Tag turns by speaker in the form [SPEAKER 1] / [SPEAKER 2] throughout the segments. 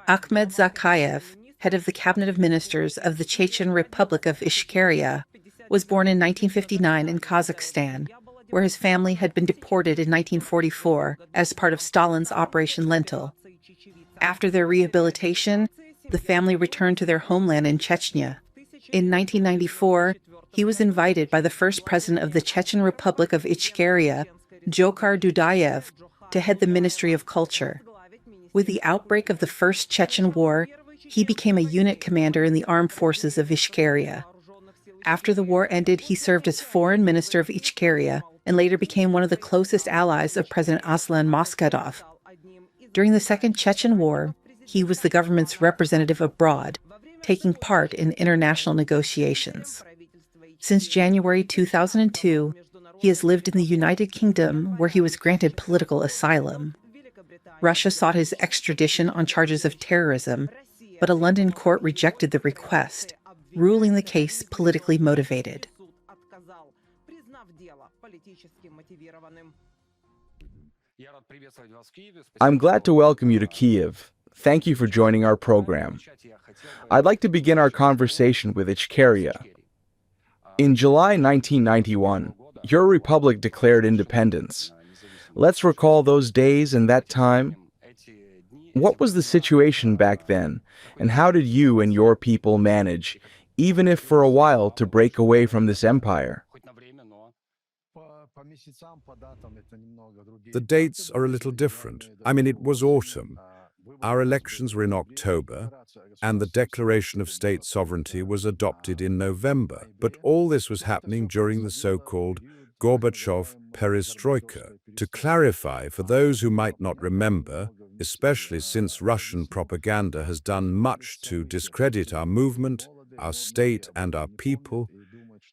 [SPEAKER 1] Akhmed Zakayev, head of the Cabinet of Ministers of the Chechen Republic of Ichkeria, was born in 1959 in Kazakhstan, where his family had been deported in 1944 as part of Stalin's Operation Lentil. After their rehabilitation, the family returned to their homeland in Chechnya. In 1994, he was invited by the first president of the Chechen Republic of Ichkeria, Dzhokhar Dudayev, to head the Ministry of Culture. With the outbreak of the First Chechen War, he became a unit commander in the armed forces of Ichkeria. After the war ended, he served as foreign minister of Ichkeria and later became one of the closest allies of President Aslan Maskhadov. During the Second Chechen War, he was the government's representative abroad, taking part in international negotiations. Since January 2002, he has lived in the United Kingdom, where he was granted political asylum. Russia sought his extradition on charges of terrorism, but a London court rejected the request, ruling the case politically motivated.
[SPEAKER 2] I'm glad to welcome you to Kiev. Thank you for joining our program. I'd like to begin our conversation with Ichkeria. In July 1991, your republic declared independence. Let's recall those days and that time. What was the situation back then, and how did you and your people manage, even if for a while, to break away from this empire?
[SPEAKER 3] The dates are a little different. It was autumn. Our elections were in October, and the Declaration of State Sovereignty was adopted in November. But all this was happening during the so-called Gorbachev perestroika. To clarify, for those who might not remember, especially since Russian propaganda has done much to discredit our movement, our state, and our people,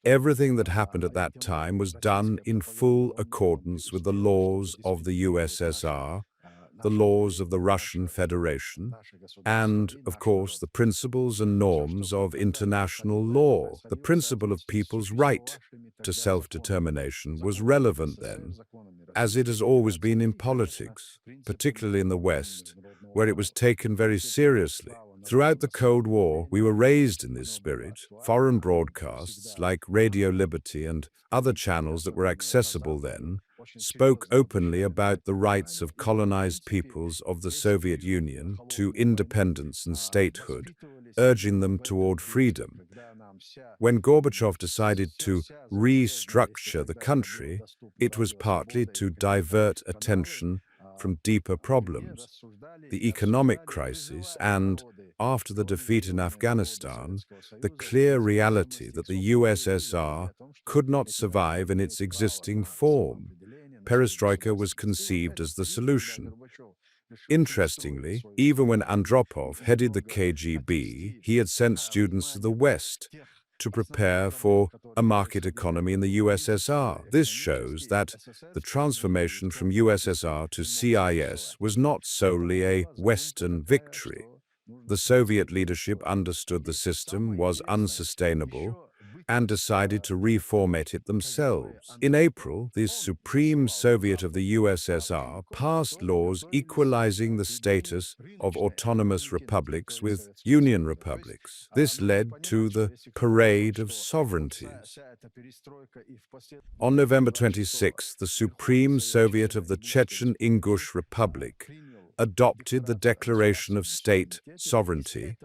[SPEAKER 3] everything that happened at that time was done in full accordance with the laws of the USSR, the laws of the Russian Federation, and, of course, the principles and norms of international law. The principle of people's right to self-determination was relevant then, as it has always been in politics, particularly in the West, where it was taken very seriously. Throughout the Cold War, we were raised in this spirit. Foreign broadcasts, like Radio Liberty and other channels that were accessible then, spoke openly about the rights of colonized peoples of the Soviet Union to independence and statehood, urging them toward freedom. When Gorbachev decided to restructure the country, it was partly to divert attention from deeper problems, the economic crisis, and, after the defeat in Afghanistan, the clear reality that the USSR could not survive in its existing form. Perestroika was conceived as the solution. Interestingly, even when Andropov headed the KGB, he had sent students to the West to prepare for a market economy in the USSR. This shows that the transformation from USSR to CIS was not solely a Western victory. The Soviet leadership understood the system was unsustainable and decided to reformat it themselves. In April, the Supreme Soviet of the USSR passed laws equalizing the status of autonomous republics with union republics. This led to the Parade of Sovereignties. On November 26, the Supreme Soviet of the Chechen Ingush Republic adopted the Declaration of State Sovereignty,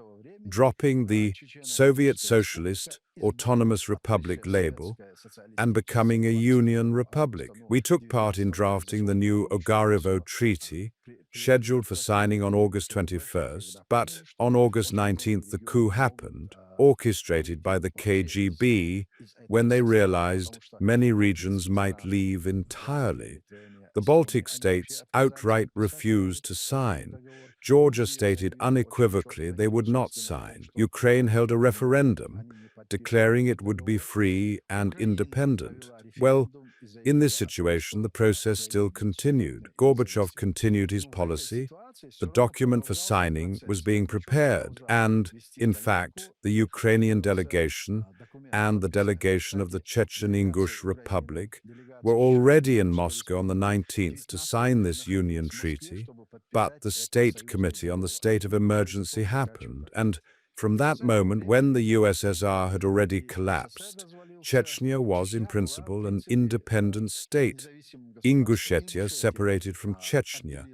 [SPEAKER 3] dropping the Soviet Socialist Autonomous Republic label and becoming a Union Republic. We took part in drafting the new Ogarevo Treaty, scheduled for signing on August 21st, but on August 19th the coup happened, orchestrated by the KGB, when they realized many regions might leave entirely. The Baltic states outright refused to sign. Georgia stated unequivocally they would not sign. Ukraine held a referendum, declaring it would be free and independent. Well, in this situation, the process still continued. Gorbachev continued his policy. The document for signing was being prepared, and, in fact, the Ukrainian delegation and the delegation of the Chechen Ingush Republic were already in Moscow on the 19th to sign this union treaty. But the State Committee on the State of Emergency happened, and from that moment, when the USSR had already collapsed, Chechnya was in principle an independent state. Ingushetia separated from Chechnya,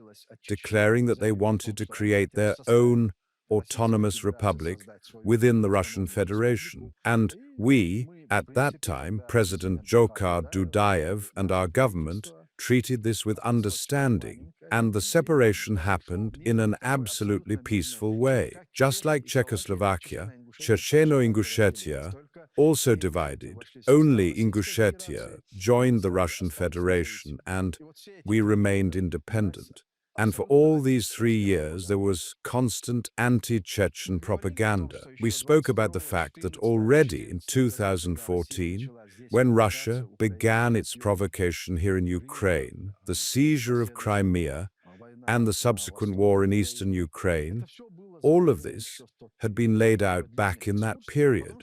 [SPEAKER 3] declaring that they wanted to create their own autonomous republic within the Russian Federation. And we, at that time, President Jokhar Dudayev and our government, treated this with understanding, and the separation happened in an absolutely peaceful way. Just like Czechoslovakia, Checheno-Ingushetia also divided. Only Ingushetia joined the Russian Federation, and we remained independent. And for all these 3 years, there was constant anti-Chechen propaganda. We spoke about the fact that already in 2014, when Russia began its provocation here in Ukraine, the seizure of Crimea, and the subsequent war in eastern Ukraine, all of this had been laid out back in that period.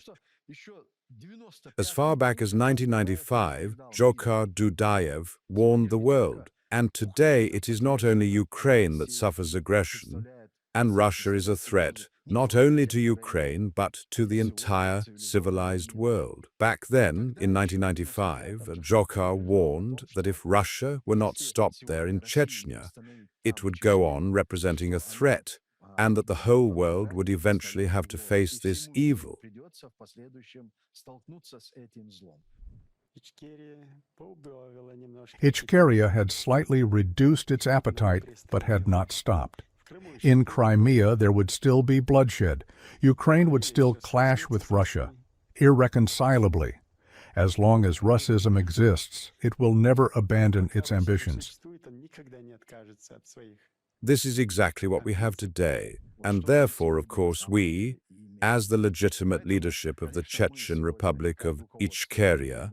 [SPEAKER 3] As far back as 1995, Jokhar Dudayev warned the world. And today it is not only Ukraine that suffers aggression, and Russia is a threat not only to Ukraine but to the entire civilized world. Back then, in 1995, Jokhar warned that if Russia were not stopped there in Chechnya, it would go on representing a threat, and that the whole world would eventually have to face this evil.
[SPEAKER 4] Ichkeria had slightly reduced its appetite, but had not stopped. In Crimea, there would still be bloodshed. Ukraine would still clash with Russia, irreconcilably. As long as Russism exists, it will never abandon its ambitions.
[SPEAKER 3] This is exactly what we have today, and therefore, of course, we, as the legitimate leadership of the Chechen Republic of Ichkeria,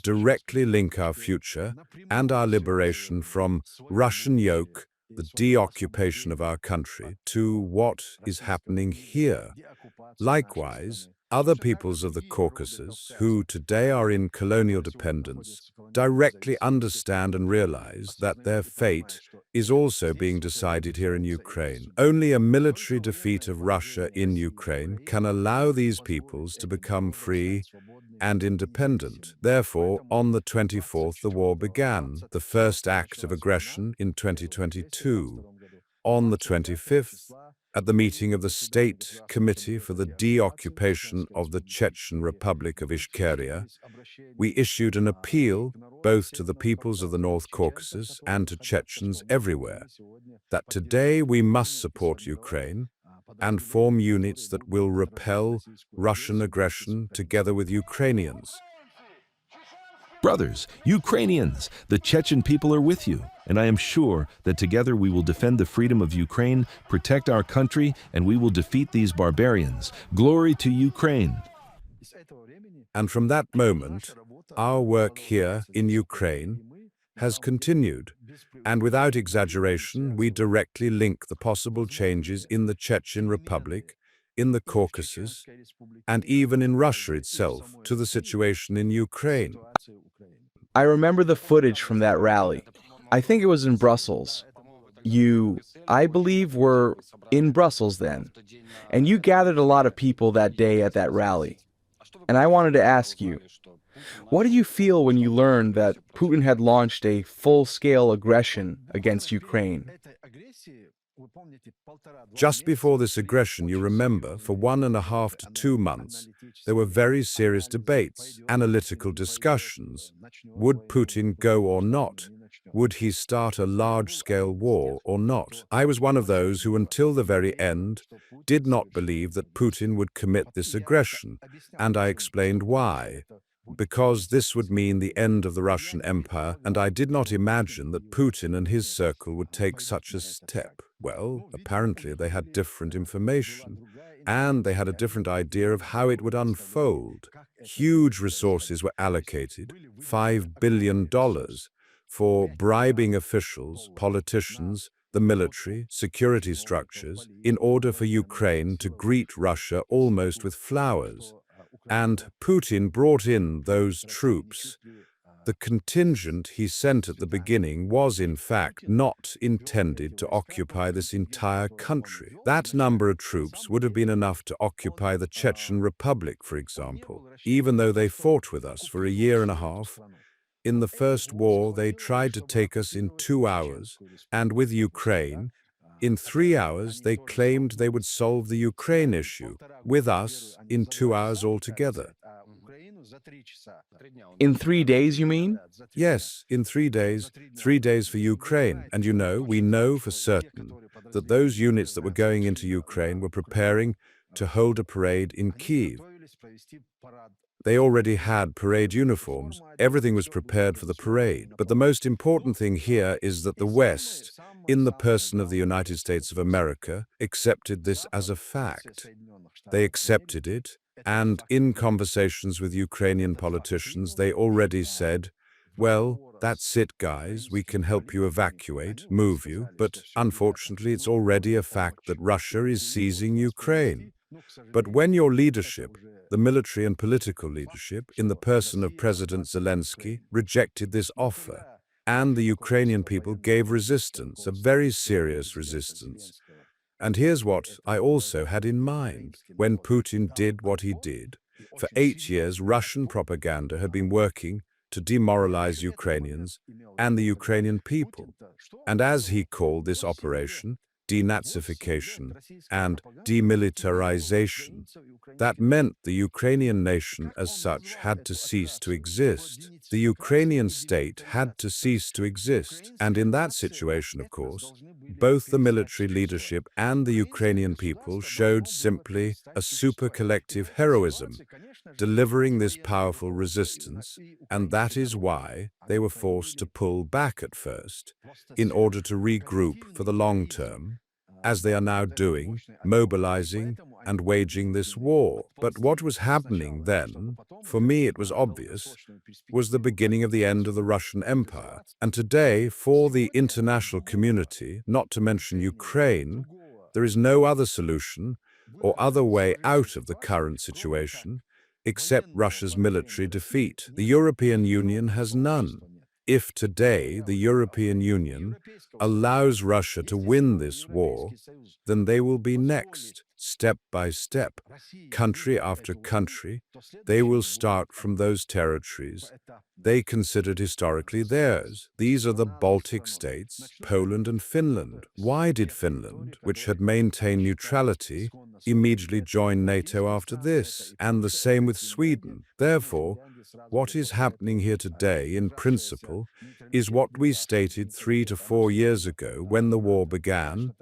[SPEAKER 3] directly link our future and our liberation from Russian yoke, the deoccupation of our country, to what is happening here. Likewise, other peoples of the Caucasus, who today are in colonial dependence, directly understand and realize that their fate is also being decided here in Ukraine. Only a military defeat of Russia in Ukraine can allow these peoples to become free and independent. Therefore, on the 24th, the war began, the first act of aggression in 2022. On the 25th, at the meeting of the State Committee for the Deoccupation of the Chechen Republic of Ichkeria, we issued an appeal both to the peoples of the North Caucasus and to Chechens everywhere that today we must support Ukraine and form units that will repel Russian aggression together with Ukrainians.
[SPEAKER 5] Brothers, Ukrainians, the Chechen people are with you, and I am sure that together we will defend the freedom of Ukraine, protect our country, and we will defeat these barbarians. Glory to Ukraine.
[SPEAKER 3] And from that moment, our work here in Ukraine has continued, and without exaggeration, we directly link the possible changes in the Chechen Republic, in the Caucasus, and even in Russia itself, to the situation in Ukraine.
[SPEAKER 2] I remember the footage from that rally. I think it was in Brussels. You, I believe, were in Brussels then, and you gathered a lot of people that day at that rally. And I wanted to ask you, what did you feel when you learned that Putin had launched a full-scale aggression against Ukraine?
[SPEAKER 3] Just before this aggression, you remember, for 1.5 to 2 months, there were very serious debates, analytical discussions. Would Putin go or not? Would he start a large-scale war or not? I was one of those who, until the very end, did not believe that Putin would commit this aggression, and I explained why. Because this would mean the end of the Russian Empire, and I did not imagine that Putin and his circle would take such a step. Well, apparently they had different information, and they had a different idea of how it would unfold. Huge resources were allocated, $5 billion, for bribing officials, politicians, the military, security structures, in order for Ukraine to greet Russia almost with flowers. And Putin brought in those troops The contingent he sent at the beginning was, in fact, not intended to occupy this entire country. That number of troops would have been enough to occupy the Chechen Republic, for example, even though they fought with us for a year and a half. In the first war, they tried to take us in 2 hours, and with Ukraine, in 3 hours, they claimed they would solve the Ukraine issue, with us in 2 hours altogether.
[SPEAKER 2] In 3 days, you mean?
[SPEAKER 3] Yes, in 3 days for Ukraine. And we know for certain that those units that were going into Ukraine were preparing to hold a parade in Kyiv. They already had parade uniforms. Everything was prepared for the parade. But the most important thing here is that the West, in the person of the United States of America, accepted this as a fact. They accepted it, and in conversations with Ukrainian politicians, they already said, well, that's it, guys, we can help you evacuate, move you, but unfortunately it's already a fact that Russia is seizing Ukraine. But when your leadership, the military and political leadership, in the person of President Zelensky, rejected this offer, and the Ukrainian people gave resistance, a very serious resistance. And here's what I also had in mind when Putin did what he did. For 8 years, Russian propaganda had been working to demoralize Ukrainians and the Ukrainian people. And as he called this operation, denazification and demilitarization, that meant the Ukrainian nation as such had to cease to exist. The Ukrainian state had to cease to exist. And in that situation, of course, both the military leadership and the Ukrainian people showed simply a super collective heroism, delivering this powerful resistance, and that is why they were forced to pull back at first, in order to regroup for the long term, as they are now doing, mobilizing and waging this war. But what was happening then, for me it was obvious, was the beginning of the end of the Russian Empire. And today, for the international community, not to mention Ukraine, there is no other solution or other way out of the current situation except Russia's military defeat. The European Union has none. If today the European Union allows Russia to win this war, then they will be next, step by step, country after country. They will start from those territories they considered historically theirs. These are the Baltic states, Poland and Finland. Why did Finland, which had maintained neutrality, immediately join NATO after this? And the same with Sweden. Therefore, what is happening here today, in principle, is what we stated 3 to 4 years ago when the war began.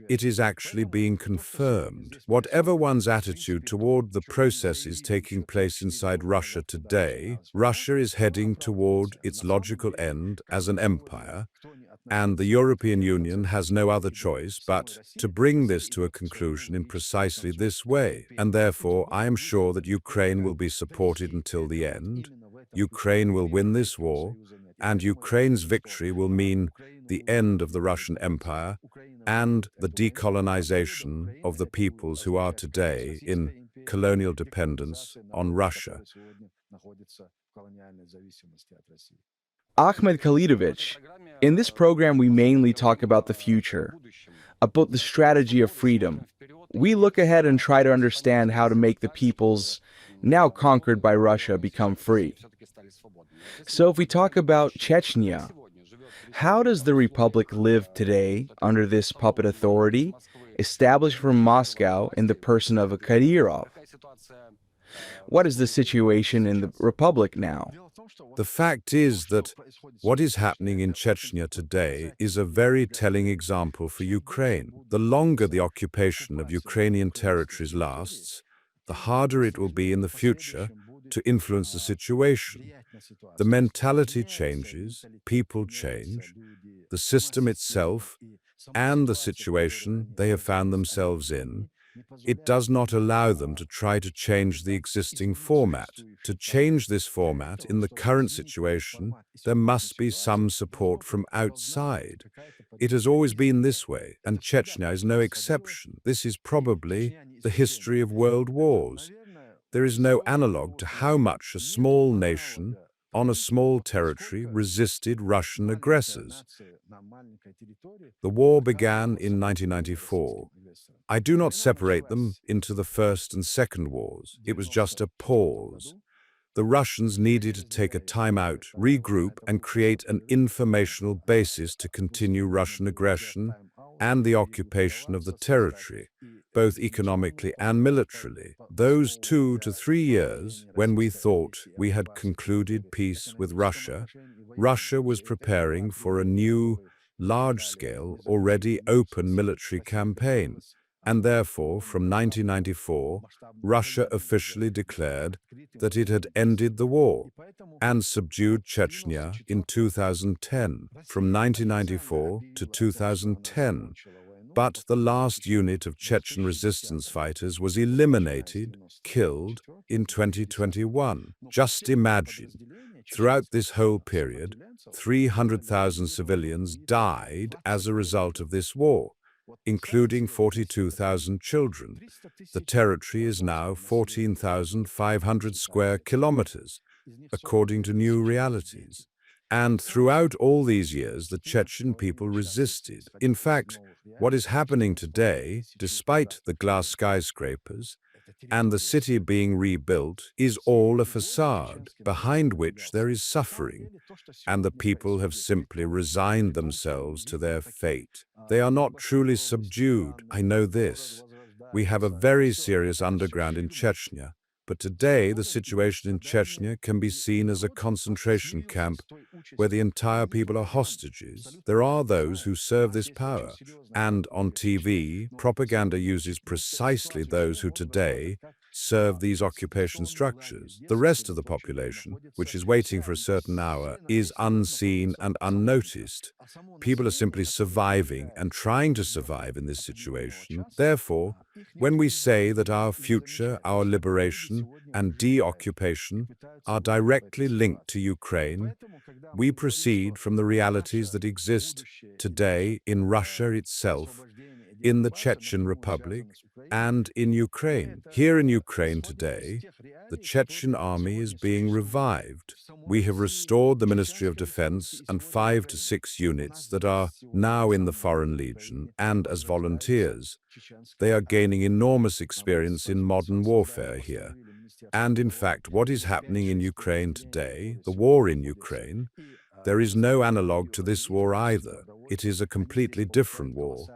[SPEAKER 3] It is actually being confirmed. Whatever one's attitude toward the processes taking place inside Russia today, Russia is heading toward its logical end as an empire, and the European Union has no other choice but to bring this to a conclusion in precisely this way. And therefore, I am sure that Ukraine will be supported until the end. Ukraine will win this war, and Ukraine's victory will mean the end of the Russian Empire and the decolonization of the peoples who are today in colonial dependence on Russia.
[SPEAKER 2] Akhmed Khalidovich, in this program we mainly talk about the future, about the strategy of freedom. We look ahead and try to understand how to make the peoples now conquered by Russia become free. So if we talk about Chechnya, how does the Republic live today under this puppet authority established from Moscow in the person of a Kadyrov? What is the situation in the Republic now?
[SPEAKER 3] The fact is that what is happening in Chechnya today is a very telling example for Ukraine. The longer the occupation of Ukrainian territories lasts, the harder it will be in the future to influence the situation. The mentality changes, people change, the system itself, and the situation they have found themselves in. It does not allow them to try to change the existing format. To change this format in the current situation, there must be some support from outside. It has always been this way, and Chechnya is no exception. This is probably the history of world wars. There is no analogue to how much a small nation, on a small territory, resisted Russian aggressors. The war began in 1994. I do not separate them into the First and Second Wars. It was just a pause. The Russians needed to take a time out, regroup, and create an informational basis to continue Russian aggression and the occupation of the territory, both economically and militarily. Those 2 to 3 years, when we thought we had concluded peace with Russia, Russia was preparing for a new, large-scale, already open military campaign. And therefore, from 1994, Russia officially declared that it had ended the war and subdued Chechnya in 2010, from 1994 to 2010. But the last unit of Chechen resistance fighters was eliminated, killed, in 2021. Just imagine, throughout this whole period, 300,000 civilians died as a result of this war, including 42,000 children. The territory is now 14,500 square kilometers, according to new realities. And throughout all these years, the Chechen people resisted. In fact, what is happening today, despite the glass skyscrapers and the city being rebuilt, is all a facade behind which there is suffering, and the people have simply resigned themselves to their fate. They are not truly subdued, I know this. We have a very serious underground in Chechnya, but today the situation in Chechnya can be seen as a concentration camp where the entire people are hostages. There are those who serve this power, and on TV, propaganda uses precisely those who today serve these occupation structures. The rest of the population, which is waiting for a certain hour, is unseen and unnoticed. People are simply surviving and trying to survive in this situation. Therefore, when we say that our future, our liberation, and de-occupation are directly linked to Ukraine, we proceed from the realities that exist today in Russia itself, in the Chechen Republic, and in Ukraine. Here in Ukraine today, the Chechen army is being revived. We have restored the Ministry of Defense and 5 to 6 units that are now in the Foreign Legion and as volunteers. They are gaining enormous experience in modern warfare here. And in fact, what is happening in Ukraine today, the war in Ukraine, there is no analog to this war either. It is a completely different war.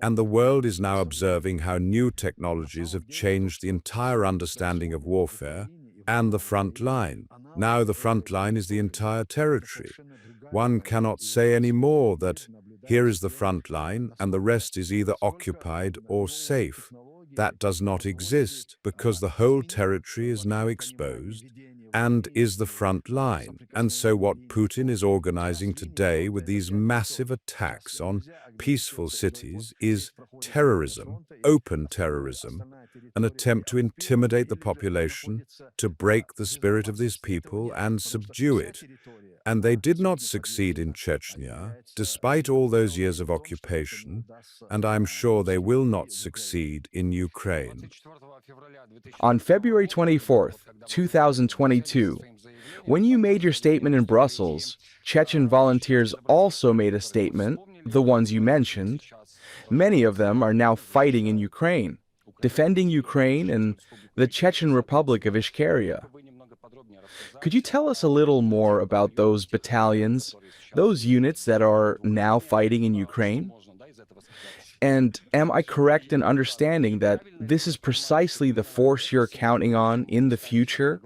[SPEAKER 3] And the world is now observing how new technologies have changed the entire understanding of warfare and the front line. Now the front line is the entire territory. One cannot say any more that here is the front line and the rest is either occupied or safe. That does not exist because the whole territory is now exposed and is the front line. And so what Putin is organizing today with these massive attacks on peaceful cities is terrorism, open terrorism, an attempt to intimidate the population, to break the spirit of these people and subdue it. And they did not succeed in Chechnya, despite all those years of occupation, and I'm sure they will not succeed in Ukraine.
[SPEAKER 2] On February 24th, 2022, when you made your statement in Brussels, Chechen volunteers also made a statement, the ones you mentioned. Many of them are now fighting in Ukraine, defending Ukraine and the Chechen Republic of Ichkeria. Could you tell us a little more about those battalions, those units that are now fighting in Ukraine? And am I correct in understanding that this is precisely the force you're counting on in the future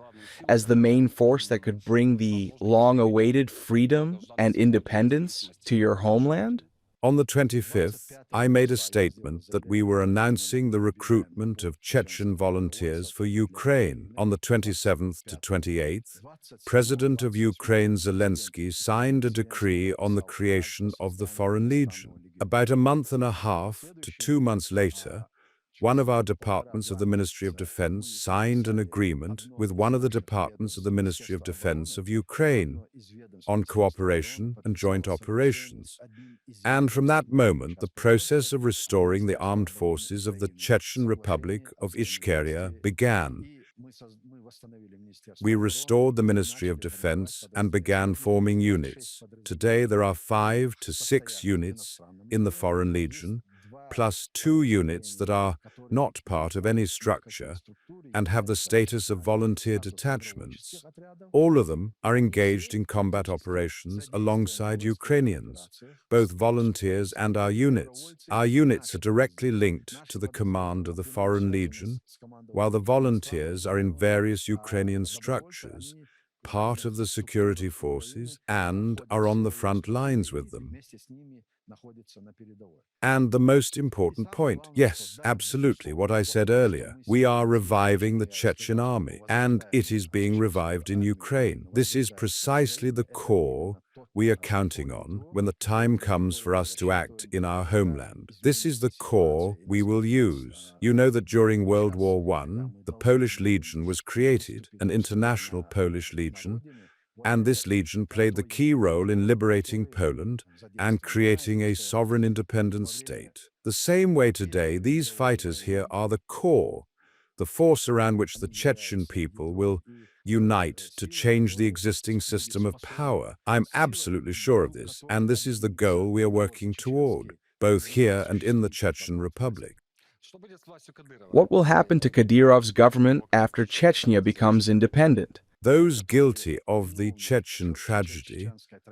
[SPEAKER 2] as the main force that could bring the long-awaited freedom and independence to your homeland?
[SPEAKER 3] On the 25th, I made a statement that we were announcing the recruitment of Chechen volunteers for Ukraine. On the 27th to 28th, President of Ukraine Zelensky signed a decree on the creation of the Foreign Legion. About a month and a half to 2 months later, one of our departments of the Ministry of Defense signed an agreement with one of the departments of the Ministry of Defense of Ukraine on cooperation and joint operations. And from that moment, the process of restoring the armed forces of the Chechen Republic of Ichkeria began. We restored the Ministry of Defense and began forming units. Today there are 5 to 6 units in the Foreign Legion, plus 2 units that are not part of any structure and have the status of volunteer detachments. All of them are engaged in combat operations alongside Ukrainians, both volunteers and our units. Our units are directly linked to the command of the Foreign Legion, while the volunteers are in various Ukrainian structures, part of the security forces, and are on the front lines with them. And the most important point, yes, absolutely, what I said earlier. We are reviving the Chechen army, and it is being revived in Ukraine. This is precisely the core we are counting on when the time comes for us to act in our homeland. This is the core we will use. You know that during World War I, the Polish Legion was created, an international Polish Legion, and this legion played the key role in liberating Poland and creating a sovereign independent state. The same way today, these fighters here are the core, the force around which the Chechen people will unite to change the existing system of power. I'm absolutely sure of this, and this is the goal we are working toward, both here and in the Chechen Republic.
[SPEAKER 2] What will happen to Kadyrov's government after Chechnya becomes independent?
[SPEAKER 3] Those guilty of the Chechen tragedy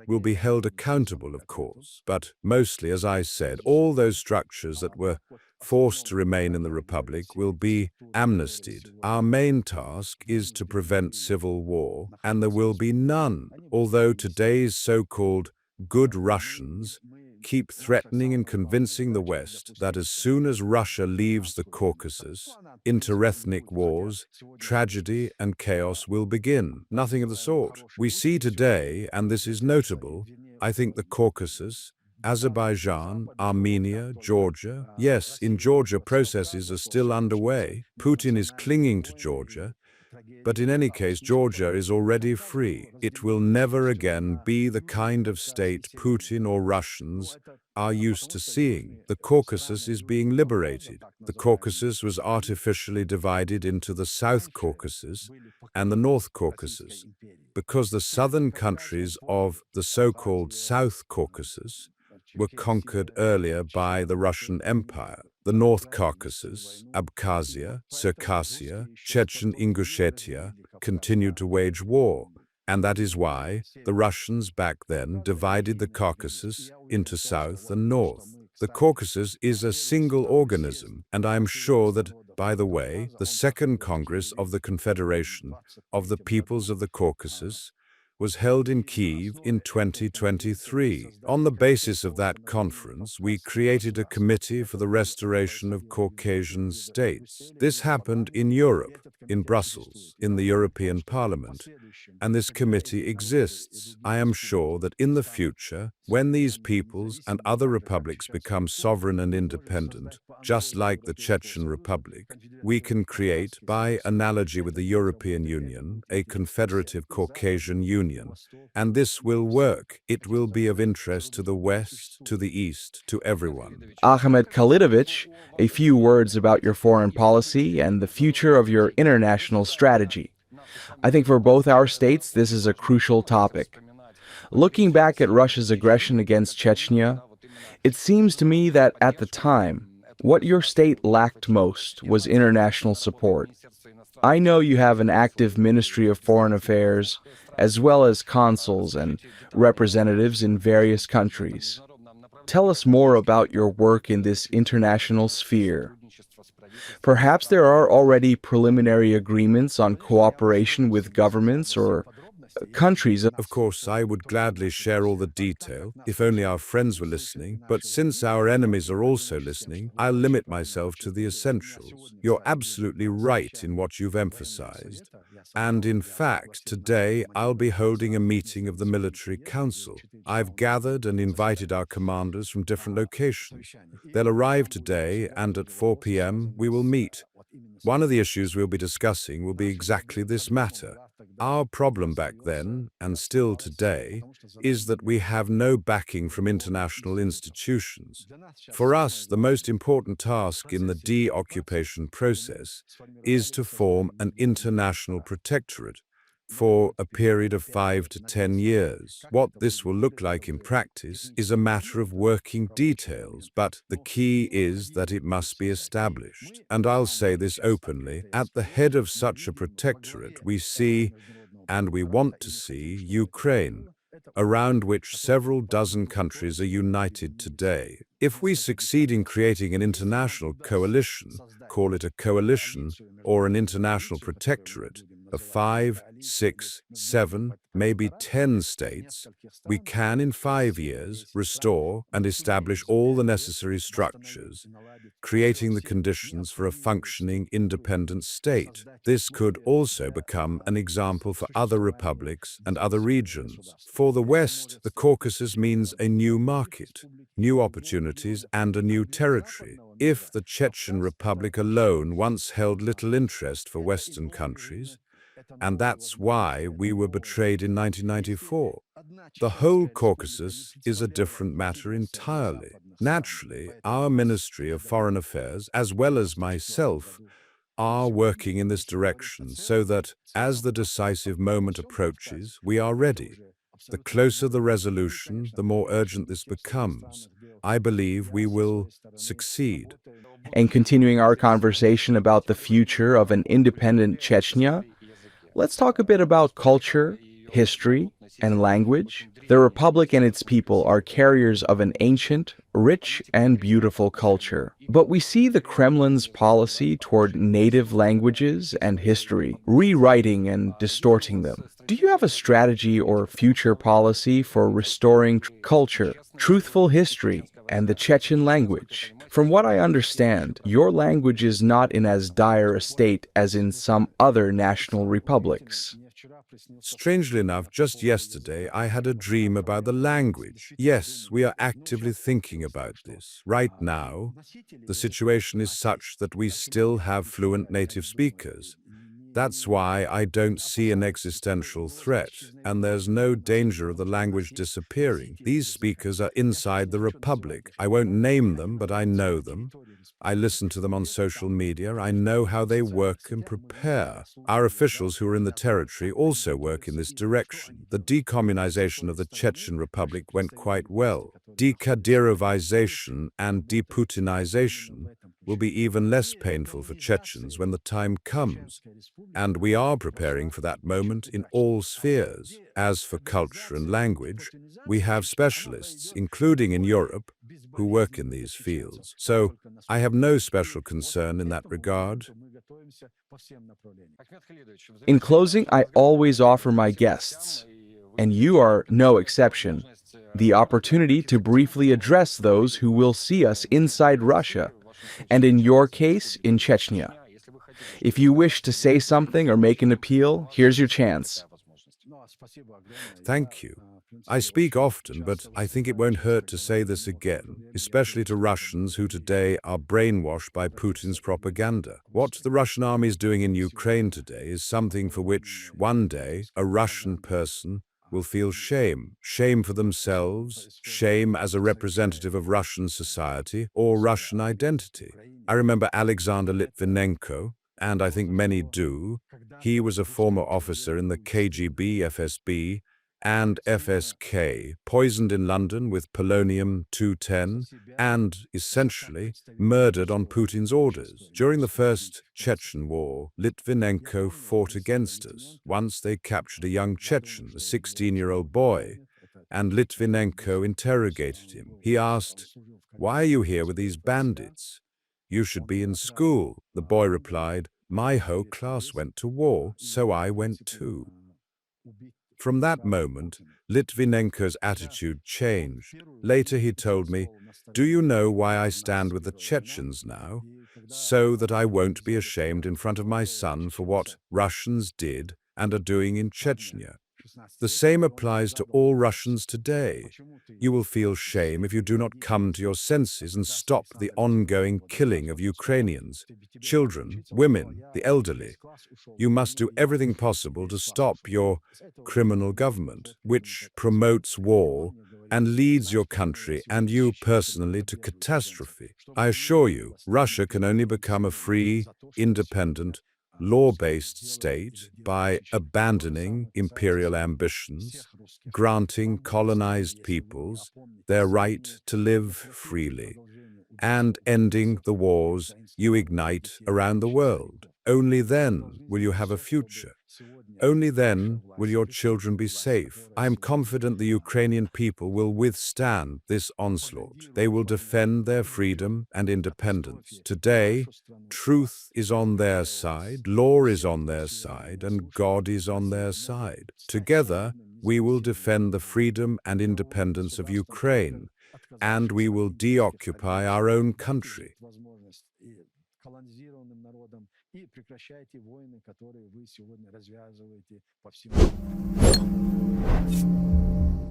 [SPEAKER 3] will be held accountable, of course, but mostly, as I said, all those structures that were forced to remain in the Republic will be amnestied. Our main task is to prevent civil war, and there will be none, although today's so-called good Russians keep threatening and convincing the West that as soon as Russia leaves the Caucasus, interethnic wars, tragedy and chaos will begin. Nothing of the sort. We see today, and this is notable, I think the Caucasus, Azerbaijan, Armenia, Georgia. Yes, in Georgia processes are still underway. Putin is clinging to Georgia. But in any case, Georgia is already free. It will never again be the kind of state Putin or Russians are used to seeing. The Caucasus is being liberated. The Caucasus was artificially divided into the South Caucasus and the North Caucasus, because the southern countries of the so-called South Caucasus were conquered earlier by the Russian Empire. The North Caucasus, Abkhazia, Circassia, Chechen Ingushetia continued to wage war, and that is why the Russians back then divided the Caucasus into South and North. The Caucasus is a single organism, and I am sure that, by the way, the Second Congress of the Confederation of the Peoples of the Caucasus was held in Kyiv in 2023. On the basis of that conference, we created a committee for the restoration of Caucasian states. This happened in Europe, in Brussels, in the European Parliament, and this committee exists. I am sure that in the future, when these peoples and other republics become sovereign and independent, just like the Chechen Republic, we can create, by analogy with the European Union, a confederative Caucasian Union. And this will work. It will be of interest to the West, to the East, to everyone.
[SPEAKER 2] Akhmed Zakayev, a few words about your foreign policy and the future of your international strategy. I think for both our states, this is a crucial topic. Looking back at Russia's aggression against Chechnya, it seems to me that at the time, what your state lacked most was international support. I know you have an active Ministry of Foreign Affairs, as well as consuls and representatives in various countries. Tell us more about your work in this international sphere. Perhaps there are already preliminary agreements on cooperation with governments or countries.
[SPEAKER 3] Of course, I would gladly share all the detail if only our friends were listening, but since our enemies are also listening, I'll limit myself to the essentials. You're absolutely right in what you've emphasized. And in fact, today I'll be holding a meeting of the Military Council. I've gathered and invited our commanders from different locations. They'll arrive today, and at 4 p.m. we will meet. One of the issues we'll be discussing will be exactly this matter. Our problem back then, and still today, is that we have no backing from international institutions. For us, the most important task in the de-occupation process is to form an international protectorate for a period of 5 to 10 years. What this will look like in practice is a matter of working details, but the key is that it must be established. And I'll say this openly, at the head of such a protectorate we see, and we want to see, Ukraine, around which several dozen countries are united today. If we succeed in creating an international coalition, call it a coalition or an international protectorate, of 5, 6, 7, maybe 10 states, we can in 5 years restore and establish all the necessary structures, creating the conditions for a functioning independent state. This could also become an example for other republics and other regions. For the West, the Caucasus means a new market, new opportunities and a new territory. If the Chechen Republic alone once held little interest for Western countries, and that's why we were betrayed in 1994. The whole Caucasus is a different matter entirely. Naturally, our Ministry of Foreign Affairs, as well as myself, are working in this direction so that, as the decisive moment approaches, we are ready. The closer the resolution, the more urgent this becomes. I believe we will succeed.
[SPEAKER 2] And continuing our conversation about the future of an independent Chechnya, let's talk a bit about culture, history, and language. The Republic and its people are carriers of an ancient, rich, and beautiful culture. But we see the Kremlin's policy toward native languages and history, rewriting and distorting them. Do you have a strategy or future policy for restoring culture, truthful history, and the Chechen language? From what I understand, your language is not in as dire a state as in some other national republics.
[SPEAKER 3] Strangely enough, just yesterday I had a dream about the language. Yes, we are actively thinking about this. Right now, the situation is such that we still have fluent native speakers. That's why I don't see an existential threat, and there's no danger of the language disappearing. These speakers are inside the Republic. I won't name them, but I know them. I listen to them on social media. I know how they work and prepare. Our officials who are in the territory also work in this direction. The decommunization of the Chechen Republic went quite well. Dekadirovization and deputinization will be even less painful for Chechens when the time comes, and we are preparing for that moment in all spheres. As for culture and language, we have specialists, including in Europe, who work in these fields. So I have no special concern in that regard.
[SPEAKER 2] In closing, I always offer my guests, and you are no exception, the opportunity to briefly address those who will see us inside Russia, and in your case, in Chechnya. If you wish to say something or make an appeal, here's your chance.
[SPEAKER 3] Thank you. I speak often, but I think it won't hurt to say this again, especially to Russians who today are brainwashed by Putin's propaganda. What the Russian army is doing in Ukraine today is something for which, one day, a Russian person will feel shame. Shame for themselves, shame as a representative of Russian society or Russian identity. I remember Alexander Litvinenko, and I think many do. He was a former officer in the KGB, FSB, and FSK, poisoned in London with polonium-210, and, essentially, murdered on Putin's orders. During the First Chechen War, Litvinenko fought against us. Once they captured a young Chechen, a 16-year-old boy, and Litvinenko interrogated him. He asked, "Why are you here with these bandits? You should be in school." The boy replied, "My whole class went to war, so I went too." From that moment, Litvinenko's attitude changed. Later he told me, "Do you know why I stand with the Chechens now? So that I won't be ashamed in front of my son for what Russians did and are doing in Chechnya." The same applies to all Russians today. You will feel shame if you do not come to your senses and stop the ongoing killing of Ukrainians, children, women, the elderly. You must do everything possible to stop your criminal government, which promotes war and leads your country and you personally to catastrophe. I assure you, Russia can only become a free, independent, law-based state by abandoning imperial ambitions, granting colonized peoples their right to live freely, and ending the wars you ignite around the world. Only then will you have a future. Only then will your children be safe. I am confident the Ukrainian people will withstand this onslaught. They will defend their freedom and independence. Today, truth is on their side, law is on their side, and God is on their side. Together, we will defend the freedom and independence of Ukraine, and we will deoccupy our own country.
[SPEAKER 6] Колонизированным народом и прекращайте войны, которые вы сегодня развязываете по всему.